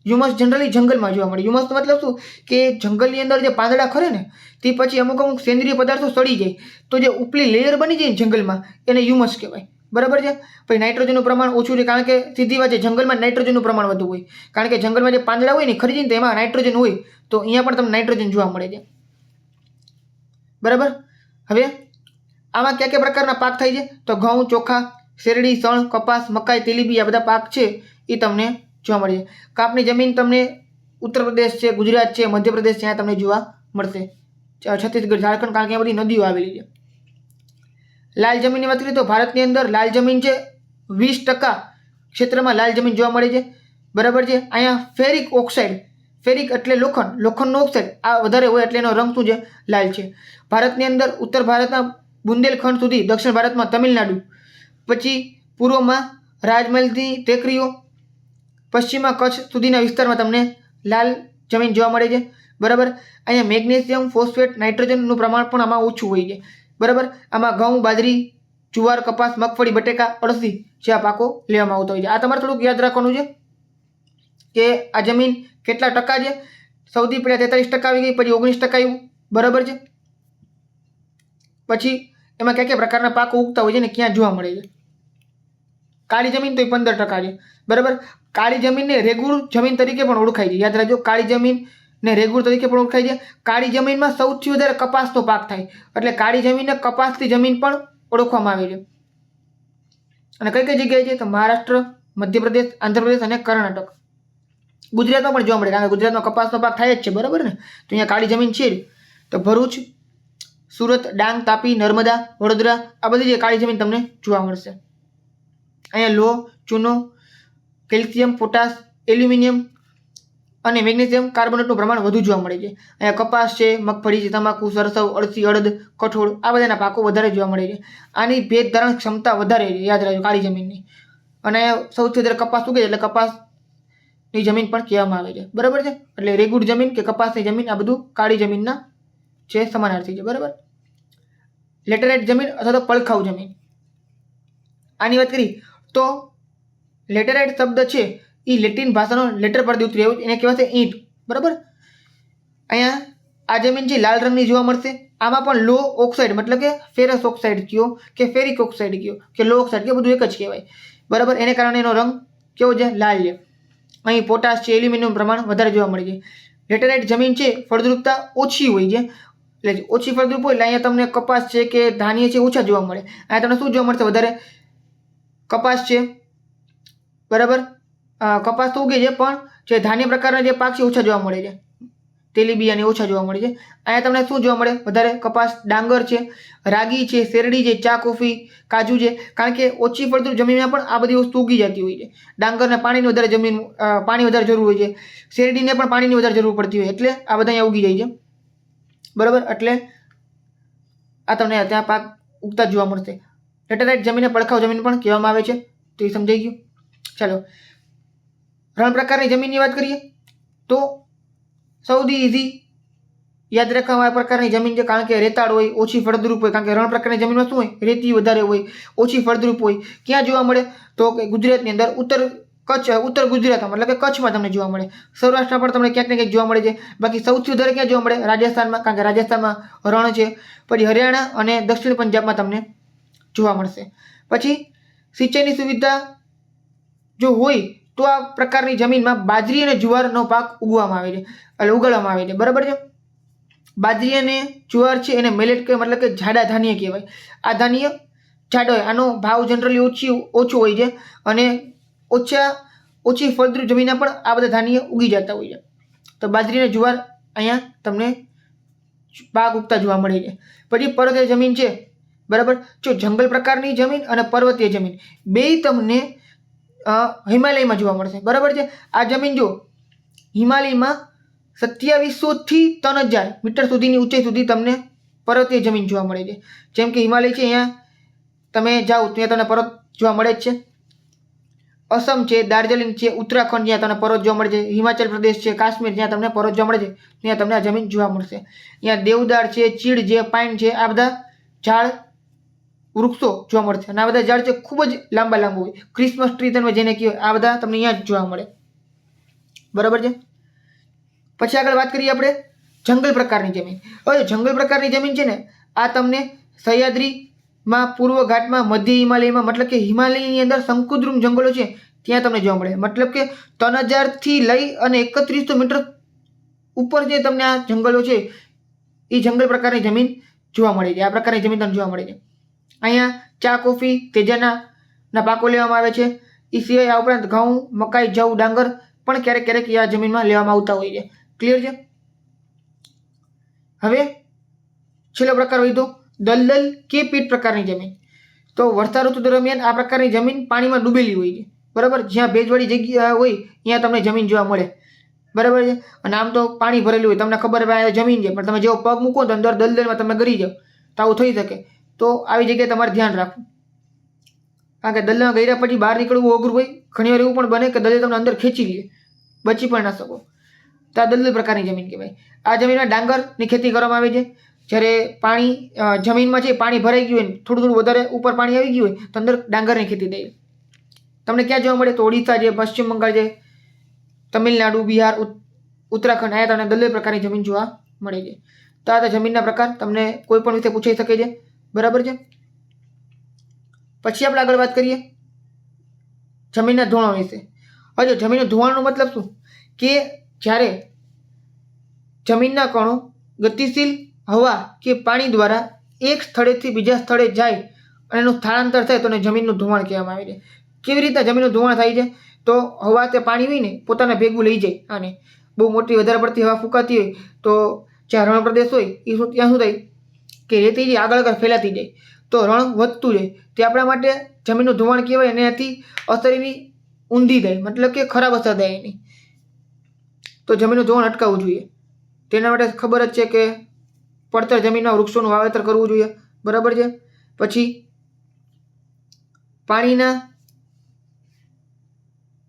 હ્યુમસ જનરલી જંગલમાં જોવા મળે. હ્યુમસનો મતલબ શું કે જંગલની અંદર જે પાંદડા ખરે ને તે પછી અમુક સેન્દ્રિય પદાર્થો સડી જાય તો જે ઉપલી લેયર બની જાય જંગલમાં એને હ્યુમસ કહેવાય. બરાબર છે. પછી નાઇટ્રોજનનું પ્રમાણ ઓછું છે, કારણ કે સીધી વાત છે જંગલમાં નાઇટ્રોજનનું પ્રમાણ વધુ હોય, કારણ કે જંગલમાં જે પાંદડા હોય ને ખરી જાય ને એમાં નાઇટ્રોજન હોય, તો અહીંયા પણ તમને નાઇટ્રોજન જોવા મળે છે. બરાબર. હવે આમાં કયા કયા પ્રકારના પાક થાય છે, તો ઘઉં, ચોખા, શેરડી, શણ, કપાસ, મકાઈ, તેલીબી, આ બધા પાક છે એ તમને જોવા મળે છે. કાપની જમીન તમને ઉત્તર પ્રદેશ છે, ગુજરાત છે, મધ્યપ્રદેશ છે, ત્યાં તમને જોવા મળશે. છત્તીસગઢ, ઝારખંડ, કારણ કે આ બધી નદીઓ આવેલી છે. લાલ જમીનની વાત કરીએ તો ભારતની અંદર લાલ જમીન છે 20% ક્ષેત્રમાં લાલ જમીન જોવા મળે છે. બરાબર છે. અહીંયા ફેરિક ઓક્સાઇડ, ફેરિક એટલે લોખંડ, લોખંડનો ઓક્સાઇડ આ વધારે હોય એટલે એનો રંગ શું છે, લાલ છે. ભારતની અંદર ઉત્તર ભારતના બુંદેલખંડ સુધી, દક્ષિણ ભારતમાં તમિલનાડુ, પછી પૂર્વમાં રાજમહેલની ટેકરીઓ, પશ્ચિમમાં કચ્છ સુધીના વિસ્તારમાં તમને લાલ જમીન જોવા મળે છે. બરાબર. અહીંયા મેગ્નેશિયમ, ફોસ્ફેટ, નાઇટ્રોજનનું પ્રમાણ પણ આમાં ઓછું હોય છે. બરાબર. આમાં ઘઉં, બાજરી, જુવાર, કપાસ, મગફળી, બટેકા, અળસી જેવા પાકો લેવામાં આવતા હોય છે. આ તમારે થોડુંક યાદ રાખવાનું છે કે આ જમીન કેટલા ટકા છે. સૌથી પહેલાં 43% આવી ગઈ, પછી 19% આવ્યું. બરાબર છે. પછી એમાં કયા કયા પ્રકારના પાકો ઉગતા હોય છે ને ક્યાં જોવા મળે છે. કાળી જમીન તો એ 15% છે. બરાબર. કાળી જમીનને રેગુર જમીન તરીકે પણ ઓળખાય છે. યાદ રાખજો, કાળી જમીનને રેગુર તરીકે પણ ઓળખાય છે. કાળી જમીનમાં સૌથી વધારે કપાસનો પાક થાય એટલે કાળી જમીનને કપાસની જમીન પણ ઓળખવામાં આવે છે. અને કઈ કઈ જગ્યાએ છે તો મહારાષ્ટ્ર, મધ્યપ્રદેશ, આંધ્રપ્રદેશ અને કર્ણાટક. ગુજરાતમાં પણ જોવા મળે, કારણ કે ગુજરાતમાં કપાસનો પાક થાય જ છે. બરાબર ને. તો અહીંયા કાળી જમીન છે તો ભરૂચ, સુરત, ડાંગ, તાપી, નર્મદા, વડોદરા આ બધી જે કાળી જમીન તમને જોવા મળશે. અહીંયા લોહ, ચૂનો, કેલ્શિયમ, પોટાશ, એલ્યુમિનિયમ અને મેગ્નેશિયમ કાર્બોનેટનું પ્રમાણ વધુ જોવા મળે છે. અહીંયા કપાસ છે, મગફળી છે, તમાકુ, સરસવ, અળસી, અડદ, કઠોળ આ બધાના પાકો વધારે જોવા મળે છે. આની ભેજ ધારણ ક્ષમતા વધારે છે, યાદ રાખજો, કાળી જમીનની. અને સૌથી વધારે કપાસ ઉગે એટલે કપાસની જમીન પણ કહેવામાં આવે છે. બરાબર છે. એટલે રેગુડ જમીન કે કપાસની જમીન આ બધું કાળી જમીનના છે, સમાનાર્થી છે. બરાબર. લેટેરાઇટ જમીન અથવા તો પડખાઉ જમીન, આની વાત કરી તો લેટેરાઇટ શબ્દ છે એ લેટિન ભાષાનો લેટર પરથી ઉતરી આવ્યો, એને કહેવાય છે ઈંટ. બરાબર. અહીંયા આ જમીન છે લાલ રંગની જોવા મળશે. આમાં પણ લો ઓક્સાઇડ મતલબ કે ફેરસ ઓક્સાઇડ કયો કે ફેરિક ઓક્સાઇડ કયો કે લો ઓક્સાઇડ કે બધું એક જ કહેવાય. બરાબર. એને કારણે એનો રંગ કેવો છે, લાલ છે. અહીં પોટાશ છે, એલ્યુમિનિયમનું પ્રમાણ વધારે જોવા મળે છે. લેટેરાઇટ જમીન છે ફળદ્રુપતા ઓછી હોય છે, એટલે ઓછી ફળદ્રુપ હોય એટલે અહીંયા તમને કપાસ છે કે ધાન્ય છે ઓછા જોવા મળે. અહીંયા તમને શું જોવા મળશે, વધારે કપાસ છે. બરાબર. કપાસ તો ઉગે છે પણ જે ધાન્ય પ્રકારના જે પાક છે ઓછા જોવા મળે છે. તેલીબિયા અને ઓછા જોવા મળે છે. અહીંયા તમને શું જોવા મળે, વધારે કપાસ, ડાંગર છે, રાગી છે, શેરડી છે, ચા, કોફી, કાજુ છે, કારણ કે ઓછી ફળદ્રુપ જમીનમાં પણ આ બધી વસ્તુ ઉગી જતી હોય છે. ડાંગરને પાણીની વધારે પાણી વધારે જરૂર હોય છે, શેરડીને પણ પાણીની વધારે જરૂર પડતી હોય એટલે આ બધા અહીંયા ઉગી જાય છે. બરાબર. એટલે આ તમને ત્યાં પાક ઉગતા જોવા મળશે. લેટેરાઇટ જમીનને પડખાઉ જમીન પણ કહેવામાં આવે છે. તો એ સમજાઈ ગયું. ચાલો રણ પ્રકારની જમીનની વાત કરીએ તો સૌથી ઇઝી યાદ રાખવામાં આ પ્રકારની જમીન છે, કારણ કે રેતાળ હોય, ઓછી ફળદ્રુપ હોય. કારણ કે રણ પ્રકારની જમીનમાં શું હોય, રેતી વધારે હોય, ઓછી ફળદ્રુપ હોય. ક્યાં જોવા મળે તો કે ગુજરાતની અંદર ઉત્તર ગુજરાતમાં એટલે કે કચ્છમાં તમને જોવા મળે. સૌરાષ્ટ્રમાં પણ તમને ક્યાંક ને ક્યાંક જોવા મળે છે. બાકી સૌથી વધારે ક્યાં જોવા મળે, રાજસ્થાનમાં, કારણ કે રાજસ્થાનમાં રણ છે. પછી હરિયાણા અને દક્ષિણ પંજાબમાં તમને જોવા મળશે. પછી સિંચાઈની સુવિધા જો હોય તો આ પ્રકારની જમીનમાં બાજરી અને જુવારનો પાક ઉગાડવામાં આવે છે. બરાબર છે. બાજરી અને જુવાર છે એને મિલેટ કહેવાય, મતલબ કે જાડા ધાન્ય કહેવાય. આ ધાન્ય જાડો હોય, આનો ભાવ જનરલી ઓછો હોય છે અને ઓછી ફળદ્રુપ જમીનમાં પણ આ બધા ધાન્ય ઉગી જતા હોય છે. તો બાજરી અને જુવાર અહીંયા તમને પાક ઉગતા જોવા મળે છે. પછી પર્વતીય જમીન છે, બરાબર. જો જંગલ પ્રકારની જમીન અને પર્વતીય જમીન બે તમને હિમાલયમાં જોવા મળશે. બરાબર છે. આ જમીન જો હિમાલયમાં 2700 થી 3000 મીટર સુધીની ઊંચાઈ સુધી તમને પર્વતીય જમીન જોવા મળે છે. જેમ કે હિમાલય છે, અહીંયા તમે જાઓ ત્યાં તમને પર્વત જોવા મળે જ છે. અસમ છે, દાર્જિલિંગ છે, ઉત્તરાખંડ જ્યાં તમને પર્વત જોવા મળે છે, હિમાચલ પ્રદેશ છે, કાશ્મીર જ્યાં તમને પર્વત જોવા મળે છે, ત્યાં તમને આ જમીન જોવા મળશે. અહીંયા દેવદાર છે, ચીડ છે, પાઇન છે, આ બધા ઝાડ વૃક્ષો જોવા મળશે. અને આ બધા ઝાડ છે ખૂબ જ લાંબા હોય. ક્રિસમસ ટ્રી તમે જેને કહો, આ બધા તમને અહીંયા જ જોવા મળે. બરાબર છે. પછી આગળ વાત કરીએ આપણે જંગલ પ્રકારની જમીન. હવે જંગલ પ્રકારની જમીન છે ને, આ તમને સહ્યાદ્રીમાં, પૂર્વ ઘાટમાં, મધ્ય હિમાલયમાં, મતલબ કે હિમાલયની અંદર શંકુદ્રુમ જંગલો છે ત્યાં તમને જોવા મળે. મતલબ કે 3000 થી લઈ અને 3100 મીટર ઉપર જે તમને આ જંગલો છે એ જંગલ પ્રકારની જમીન જોવા મળે છે. આ પ્રકારની જમીન તમને જોવા મળે છે. અહીંયા ચા, કોફી, તેજાના પાકો લેવામાં આવે છે. એ સિવાય આ ઉપરાંત ઘઉં, મકાઈ, જવ, ડાંગર પણ ક્યારેક ક્યારેક આ જમીનમાં લેવામાં આવતા હોય છે. ક્લિયર છે. હવે છેલ્લો પ્રકાર હોય તો દલદલ કે પીટ પ્રકારની જમીન. તો વર્ષા ઋતુ દરમિયાન આ પ્રકારની જમીન પાણીમાં ડૂબેલી હોય છે. બરાબર. જ્યાં ભેજવાળી જગ્યા હોય ત્યાં તમને જમીન જોવા મળે. બરાબર છે. અને આમ તો પાણી ભરેલું હોય, તમને ખબર હોય જમીન છે, પણ તમે જેવો પગ મૂકો તો અંદર દલદલમાં તમે ગરી જાઓ તો આવું થઈ શકે. તો આવી જગ્યાએ તમારે ધ્યાન રાખવું, કારણ કે દલદલમાં ગયા પછી બહાર નીકળવું અઘરું હોય. ઘણી વાર એવું પણ બને કે દલદલ તમને અંદર ખેંચી લે, બચી પણ ના શકો. તો આ દલદલ પ્રકારની જમીન કહેવાય. આ જમીનમાં ડાંગરની ખેતી કરવામાં આવે છે. જ્યારે પાણી જમીનમાં છે પાણી ભરાઈ ગયું હોય, થોડું વધારે ઉપર પાણી આવી ગયું હોય તો અંદર ડાંગરની ખેતી થાય. તમને ક્યાં જોવા મળે તો ઓડિશા છે, પશ્ચિમ બંગાળ છે, તમિલનાડુ, બિહાર, ઉત્તરાખંડ, અહીંયા તમને દલદલ પ્રકારની જમીન જોવા મળે છે. તો આ જમીનના પ્રકાર તમને કોઈ પણ વિશે પૂછાઈ શકે છે. બરાબર છે. પછી આપણે આગળ વાત કરીએ જમીનના ધોવાણ વિશે. હવે જમીનનું ધોવાણનો મતલબ શું કે જ્યારે જમીનના કણો ગતિશીલ હવા કે પાણી દ્વારા એક સ્થળેથી બીજા સ્થળે જાય અને એનું સ્થળાંતર થાય તો એને જમીનનું ધોવાણ કહેવામાં આવે છે. કેવી રીતે જમીનનું ધોવાણ થાય છે તો હવા કે પાણી હોય ને પોતાને ભેગું લઈ જાય. આને બહુ મોટી વધારે પડતી હવા ફૂંકાતી હોય તો જ્યાં રણ પ્રદેશ હોય એ ત્યાં શું થાય કે રેતી જે આગળ ફેલાતી જાય તો રણ વધતું જાય. તે આપણા માટે જમીનનું ધોવાણ કહેવાય. એનાથી અસર એની ઊંધી થાય, મતલબ કે ખરાબ અસર થાય એની. તો જમીનનું ધોવાણ અટકાવવું જોઈએ. તેના માટે ખબર જ છે કે પડતર જમીનમાં વૃક્ષોનું વાવેતર કરવું જોઈએ. બરાબર છે. પછી પાણીના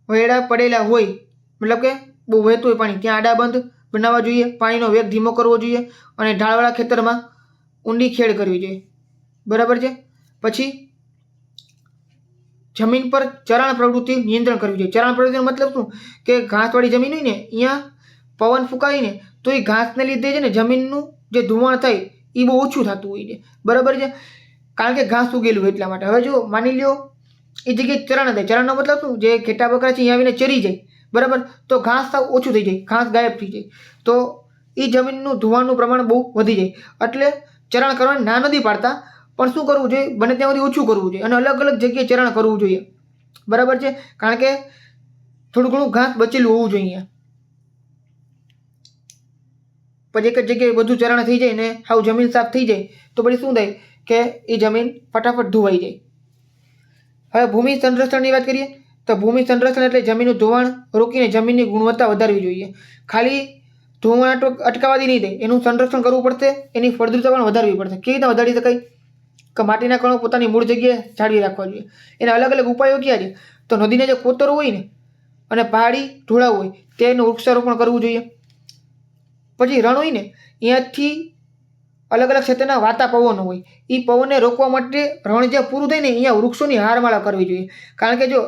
વેડા પડેલા હોય, મતલબ કે બહુ વહેતું હોય પાણી, ત્યાં આડાબંધ બનાવવા જોઈએ. પાણીનો વેગ ધીમો કરવો જોઈએ અને ઢાળવાળા ખેતરમાં ઊંડી ખેડ કરવી જોઈએ. બરાબર છે. પછી જમીન પર ચરાણ પ્રવૃત્તિ નિયંત્રણ કરવી જોઈએ. ચરાણ પ્રવૃત્તિનો મતલબ શું કે ઘાસવાળી જમીન હોય ને અહીંયા પવન ફૂંકાવીને તો એ ઘાસને લીધે છે ને જમીનનું જે ધોવાણ થાય એ બહુ ઓછું થતું હોય છે. બરાબર છે. કારણ કે ઘાસ ઉગેલું હોય એટલા માટે. હવે જો માની લ્યો એ જગ્યાએ ચરાણ થાય, ચરાણનો મતલબ શું જે ઘેટા બકરા છે અહીંયા આવીને ચરી જાય. બરાબર. તો ઘાસ સાવ ઓછું થઈ જાય, ઘાસ ગાયબ થઈ જાય તો એ જમીનનું ધોવાણનું પ્રમાણ બહુ વધી જાય. એટલે ચરાણ કરવાની ના નથી પાડતા, પણ શું કરવું જોઈએ, બને ત્યાં સુધી ઓછું કરવું જોઈએ અને અલગ અલગ જગ્યાએ ચરાણ કરવું જોઈએ. બરાબર છે. કારણ કે થોડું ઘણું ઘાસ બચેલું હોવું જોઈએ. પછી એક જ જગ્યાએ બધું ચરાણ થઈ જાય ને હાવ જમીન સાફ થઈ જાય તો પછી શું થાય કે એ જમીન ફટાફટ ધોવાઈ જાય. હવે ભૂમિ સંરક્ષણની વાત કરીએ તો ભૂમિ સંરક્ષણ એટલે જમીનનું ધોવાણ રોકીને જમીનની ગુણવત્તા વધારવી જોઈએ. ખાલી ધોવાણ અટકાવવાથી નહીં થાય, એનું સંરક્ષણ કરવું પડશે, એની ફળદ્રુપતા પણ વધારવી પડશે. કેવી રીતે વધારી શકાય કે માટીના કણો પોતાની મૂળ જગ્યાએ જાળવી રાખવા જોઈએ. એના અલગ અલગ ઉપાયો ક્યાં છે તો નદીના જે કોતરો હોય ને અને પહાડી ઢોળાવ હોય તેનું વૃક્ષારોપણ કરવું જોઈએ. પછી રણ હોય ને અહીંયાથી અલગ અલગ ક્ષેત્રના વાતા પવનો હોય, એ પવનને રોકવા માટે રણ જ્યાં પૂરું થાય ને અહીંયા વૃક્ષોની હારમાળા કરવી જોઈએ. કારણ કે જો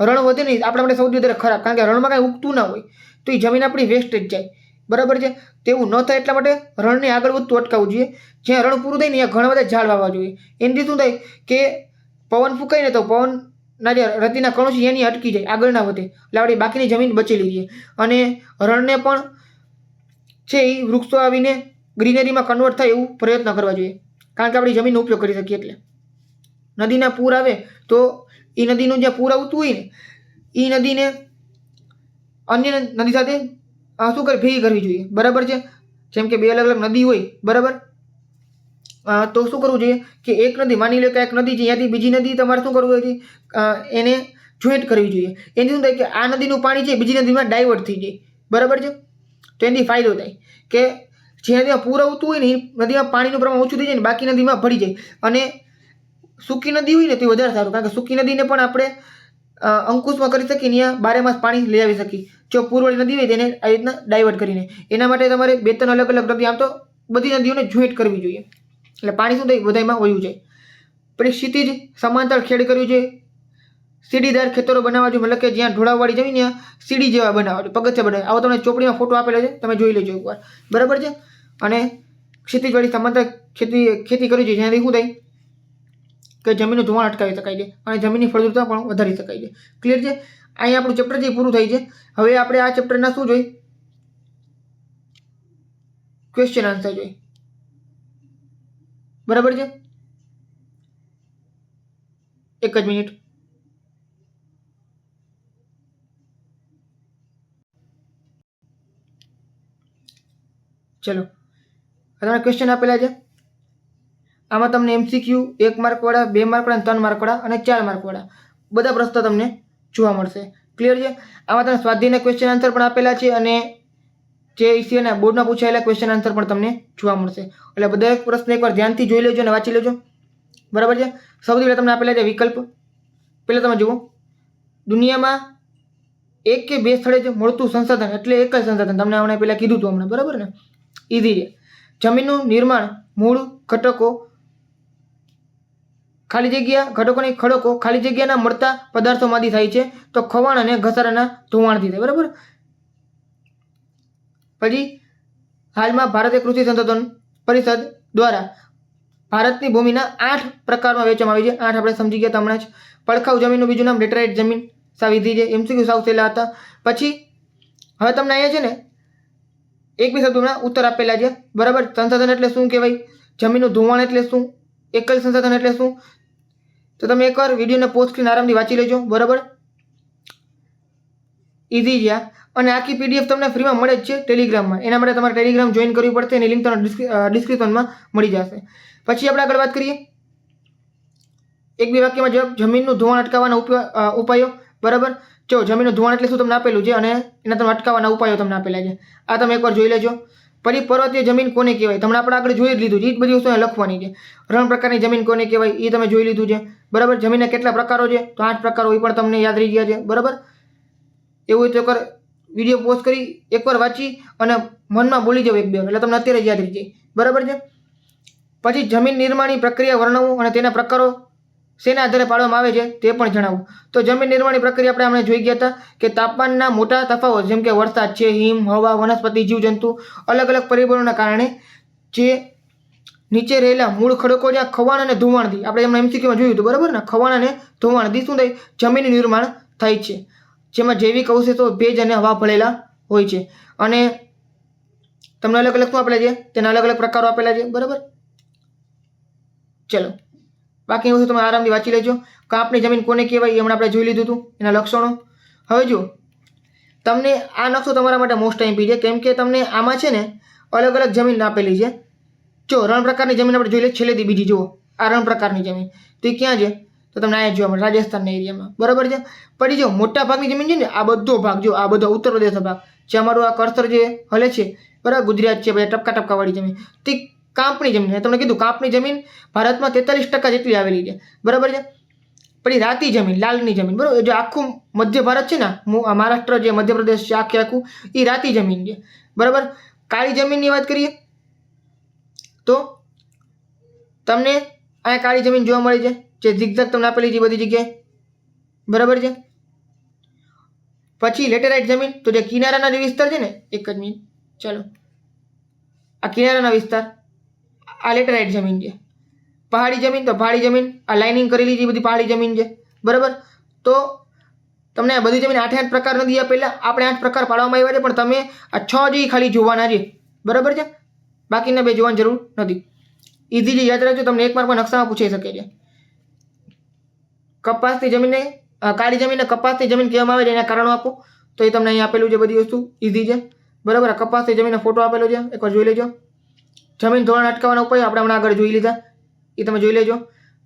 રણ વધે નહીં આપણા માટે સૌથી વધારે ખરાબ, કારણ કે રણમાં કાંઈ ઉગતું ના હોય તો એ જમીન આપણી વેસ્ટેજ જાય. બરાબર છે, તેવું ન થાય એટલા માટે રણને આગળ વધતું અટકાવવું જોઈએ. જ્યાં રણ પૂરું થાય ને ત્યાં ઘણા બધા ઝાડ વાવવા જોઈએ. એનાથી શું થાય કે પવન ફૂંકાય ને તો પવનના જે રતિના કણો છે એની અટકી જાય, આગળ ના વધે, એટલે આપણી બાકીની જમીન બચેલી રહે. અને રણને પણ છે એ વૃક્ષો આવીને ગ્રીનરીમાં કન્વર્ટ થાય એવું પ્રયત્ન કરવા જોઈએ, કારણ કે આપણી જમીનનો ઉપયોગ કરી શકીએ. એટલે નદીના પૂર આવે તો એ નદીનું જ્યાં પૂર આવતું હોય ને એ નદીને અન્ય નદી સાથે શું કરે ભેગી કરવી જોઈએ. બરાબર છે, જેમ કે બે અલગ અલગ નદી હોય, બરાબર, તો શું કરવું જોઈએ કે એક નદી માની લો કે એક નદી છે, ત્યાંથી બીજી નદી તમારે શું કરવું જોઈએ એને જોઈન્ટ કરવી જોઈએ. એથી શું થાય કે આ નદીનું પાણી છે બીજી નદીમાં ડાયવર્ટ થઈ જાય. બરાબર છે, તો એનાથી ફાયદો થાય કે જે નદીમાં પૂર આવતું હોય ને એ નદીમાં પાણીનું પ્રમાણ ઓછું થઈ જાય ને બાકી નદીમાં ભળી જાય. અને સૂકી નદી હોય ને તે વધારે સારું, કારણ કે સૂકી નદીને પણ આપણે અંકુશમાં કરી શકીએ, ત્યાં 12 માસ પાણી લઈ આવી શકીએ. જો પૂરવાળી નદી હોય તેને આવી રીતના ડાયવર્ટ કરીને, એના માટે તમારે 2-3 અલગ અલગ નદી, આમ તો બધી નદીઓને જોઈન્ટ કરવી જોઈએ, એટલે પાણી શું થાય બધામાં વયું જાય. પછી ક્ષિતિજ સમાંતર ખેડ કરવી જોઈએ. સીડીદાર ખેતરો બનાવવા જોઈએ, મતલબ કે જ્યાં ઢોળાવવાળી જમીન ત્યાં સીડી જેવા બનાવવા જોઈએ, પગથિયા બનાવે. આવો તમને ચોપડીમાં ફોટો આપેલો છે, તમે જોઈ લેજો એકવાર. બરાબર છે, અને ક્ષિતિજવાળી સમાંતર ખેતી કરવી જોઈએ, જેનાથી શું થાય કે જમીનનું ધોવાણ અટકાવી શકાય છે અને જમીનની ફળદ્રુપતા પણ વધારી શકાય છે. ક્લિયર છે? અહીંયા આપણું ચેપ્ટર જે પૂરું થાય છે. હવે આપણે આ ચેપ્ટરના શું જોઈએ, ક્વેશ્ચન આન્સર જોઈએ. બરાબર છે, એક જ મિનિટ. ચલો, તમારા ક્વેશ્ચન આપેલા છે. આમાં તમને એમસીક્યુ 1 માર્કવાળા, 2 માર્કવાળા, 3 માર્કવાળા અને 4 માર્કવાળા બધા પ્રશ્નો તમને જોવા મળશે. ક્લિયર છે? આમાં તમને સ્વાધ્યાયના ક્વેશ્ચન આન્સર પણ આપેલા છે અને જે ઈસીએના બોર્ડના પૂછાયેલા ક્વેશ્ચન આન્સર પણ તમને જોવા મળશે. એટલે બધા પ્રશ્ન એકવાર ધ્યાનથી જોઈ લેજો અને વાંચી લેજો. બરાબર છે. સૌથી પહેલાં તમને આપેલા છે વિકલ્પ. પહેલાં તમે જુઓ, દુનિયામાં 1 કે 2 સ્થળે જ મળતું સંસાધન એટલે એક જ સંસાધન. તમને હમણાં પહેલાં કીધું હતું હમણાં, બરાબર ને? ઇઝી છે. જમીનનું નિર્માણ મૂળ ઘટકો ખાલી જગ્યા ઘટકોની ખડકો ખાલી જગ્યાના મળતા પદાર્થોમાંથી થાય છે, તો ખવાણ અને ઘસારાના ધોવાણથી થાય. બરાબર. પછી હાલમાં ભારતીય કૃષિ સંશોધન પરિષદ દ્વારા ભારતની ભૂમિના 8 પ્રકારમાં વહેંચવામાં આવી છે. 8 આપણે સમજી ગયા હમણાં જ. પડખાઉ જમીનનું બીજું નામ લેટેરાઇટ જમીન. સાવિધી છે, એમસીક્યુ સાવ સહેલા હતા. પછી હવે તમને અહીંયા છે ને એક બે શબ્દોના ઉત્તર આપેલા છે. બરાબર. સંસાધન એટલે શું કહેવાય, જમીનનું ધોવાણ એટલે શું, એકલ સંસાધન એટલે શું, તો તમે એકવાર વિડીયોને પોઝ કરીને આરામથી વાંચી લેજો. બરાબર. ઇઝી છે. અને આખી પીડીએફ તમને ફ્રીમાં મળે જ છે ટેલિગ્રામમાં. એના માટે તમારે ટેલિગ્રામ જોઈન કરવી પડશે, એની લિંક તમને ડિસ્ક્રિપ્શનમાં મળી જશે. પછી આપણે આગળ વાત કરીએ, એક બે વાક્યમાં જવાબ. જમીનનું ધોવાણ અટકાવવાના ઉપાયો. બરાબર. જો જમીનનું ધોવાણ એટલે શું તમને આપેલું છે અને એના તમે અટકાવવાના ઉપાયો તમને આપેલા છે. આ તમે એકવાર જોઈ લેજો. પછી પર્વતીય જમીન કોને કહેવાય, તમને આપણે આગળ જોઈ જ લીધું છે, એ જ બધી વસ્તુ લખવાની છે. રણ પ્રકારની જમીન કોને કહેવાય એ તમે જોઈ લીધું છે. બરાબર. જમીનના કેટલા પ્રકારો છે, તો 8 પ્રકારો, એ પણ તમને યાદ રહી ગયા છે. બરાબર. એવું હોય તો એકવાર વિડીયો પોઝ કરી એકવાર વાંચી અને મનમાં બોલી જાવ એક બે વાર, એટલે તમને અત્યારે જ યાદ રહી જાય. બરાબર છે. પછી જમીન નિર્માણની પ્રક્રિયા વર્ણવું અને તેના પ્રકારો શેના આધારે પાડવામાં આવે છે તે પણ જણાવવું. તો જમીન નિર્માણની પ્રક્રિયા આપણે હમણાં જોઈ ગયા હતા કે તાપમાનના મોટા તફાવત, જેમ કે વરસાદ છે, હિમ, હવા, વનસ્પતિ, જીવજંતુ, અલગ અલગ પરિબળોના કારણે જે નીચે રહેલા મૂળ ખડકો જ્યાં ખવાણ અને ધોવાણથી, આપણે એમના એમસીક્યુમાં જોયું હતું. બરાબર ને? ખવાણ અને ધોવાણથી શું થાય, જમીનનું નિર્માણ થાય છે, જેમાં જૈવિક અવશેષો, ભેજ અને હવા ભળેલા હોય છે. અને તમને અલગ અલગ શું આપેલા છે, તેના અલગ અલગ પ્રકારો આપેલા છે. બરાબર. ચલો, બાકી વસ્તુ તમે આરામથી વાંચી લેજો. કાપની જમીન કોને કહેવાય એ હમણાં આપણે જોઈ લીધું હતું, એના લક્ષણો. હવે જો તમને આ નકશો તમારા માટે મોસ્ટ આઈમ્પી છે, કેમ કે તમને આમાં છે ને અલગ અલગ જમીન આપેલી છે. જો રણ પ્રકારની જમીન આપણે જોઈ લઈએ છેલ્લેથી બીજી. જુઓ, આ રણ પ્રકારની જમીન તો એ ક્યાં છે, તો તમને અહીંયા જોવા મળે, રાજસ્થાનના એરિયામાં. બરાબર છે. પછી જો મોટા ભાગની જમીન છે ને, આ બધો ભાગ, જો આ બધો ઉત્તર પ્રદેશનો ભાગ જે અમારું આ કર્સર જે હલે છે, બરાબર, ગુજરાત છે, પછી ટપકા ટપકાવાળી જમીન, તે કાપની જમીન. તમને કીધું કાપની જમીન ભારતમાં 43% જેટલી આવેલી છે. બરાબર છે. પછી રાતી જમીન, લાલની જમીન, બરાબર. જે આખું મધ્ય ભારત છે ને, મહારાષ્ટ્ર જે મધ્યપ્રદેશ છે આખે આખું, એ રાતી જમીન છે, બરાબર. કાળી જમીનની વાત કરીએ તો તમને અહીંયા કાળી જમીન જોવા મળે છે, જે ઝિગઝેગ તમને આપેલી છે બધી જગ્યાએ, બરાબર છે. પછી લેટેરાઇટ જમીન, તો જે કિનારાના જે વિસ્તાર છે ને, એક જ મિનિટ, ચાલો, આ કિનારાના વિસ્તાર, આ લેટેરાઇટ જમીન છે. પહાડી જમીન, તો પહાડી જમીન આ લાઇનિંગ કરેલી છે બધી પહાડી જમીન છે, બરાબર. તો તમને આ બધી જમીન 8 પ્રકાર નથી આપેલા, આપણે 8 પ્રકાર પાડવામાં આવ્યા છે, પણ તમે આ 6 જે ખાલી જોવાના છે, બરાબર છે. બાકીના 2 જોવાની જરૂર નથી. ઇઝીલી યાદ રાખજો, તમને એક માર્ક માં નકશામાં પૂછાઈ શકે છે. કપાસની જમીનને કાળી જમીનને કપાસની જમીન કહેવામાં આવે છે, એના કારણો આપો, તો એ તમને અહીંયા આપેલું છે, બધી વસ્તુ ઇઝી છે, બરાબર. આ કપાસની જમીનનો ફોટો આપેલો છે, એકવાર જોઈ લેજો. જમીન ધોવાણ અટકાવવાના ઉપાય આપણે હમણાં આગળ જોઈ લીધા, એ તમે જોઈ લેજો.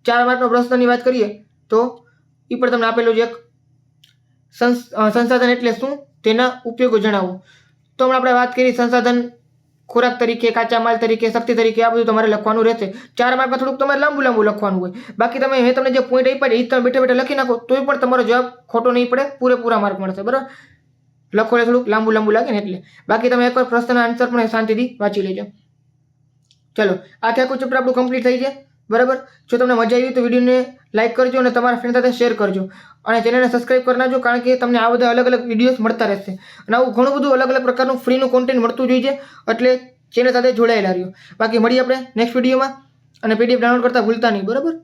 4 માર્કનો પ્રશ્નની વાત કરીએ તો એ પણ તમને આપેલું છે, એક સંસાધન એટલે શું, તેના ઉપયોગો જણાવો. તો હમણાં આપણે વાત કરી સંસાધન, ખોરાક તરીકે, કાચા માલ તરીકે, શક્તિ તરીકે, આ બધું તમારે લખવાનું રહેશે. 4 માર્કમાં થોડુંક તમારે લાંબુ લખવાનું હોય. બાકી તમે મેં તમને જે પોઈન્ટ આપ્યા છે એ તમે બેઠા બેઠા લખી નાખો તોય પણ તમારો જવાબ ખોટો નહીં પડે, પૂરેપૂરા માર્ક મળશે, બરાબર. લખો એટલે થોડુંક લાંબુ લાગે ને એટલે. બાકી તમે એકવાર પ્રશ્નના આન્સર પણ શાંતિથી વાંચી લેજો. ચલો, આખે આખું ચેપ્ટર આપણું કમ્પ્લીટ થઈ જાય, બરાબર. જો તમને મજા આવી તો વિડીયોને લાઈક કરજો અને તમારા ફ્રેન્ડ સાથે શેર કરજો, અને ચેનલને સબસ્ક્રાઇબ કરી નાખજો, કારણ કે તમને આ બધા અલગ અલગ વિડીયોઝ મળતા રહેશે, અને આવું ઘણું બધું અલગ અલગ પ્રકારનું ફ્રીનું કોન્ટેન્ટ મળતું જોઈએ, એટલે ચેનલ સાથે જોડાયેલા રહ્યો. બાકી મળીએ આપણે નેક્સ્ટ વિડીયોમાં, અને PDF ડાઉનલોડ કરતા ભૂલતા નહીં, બરાબર.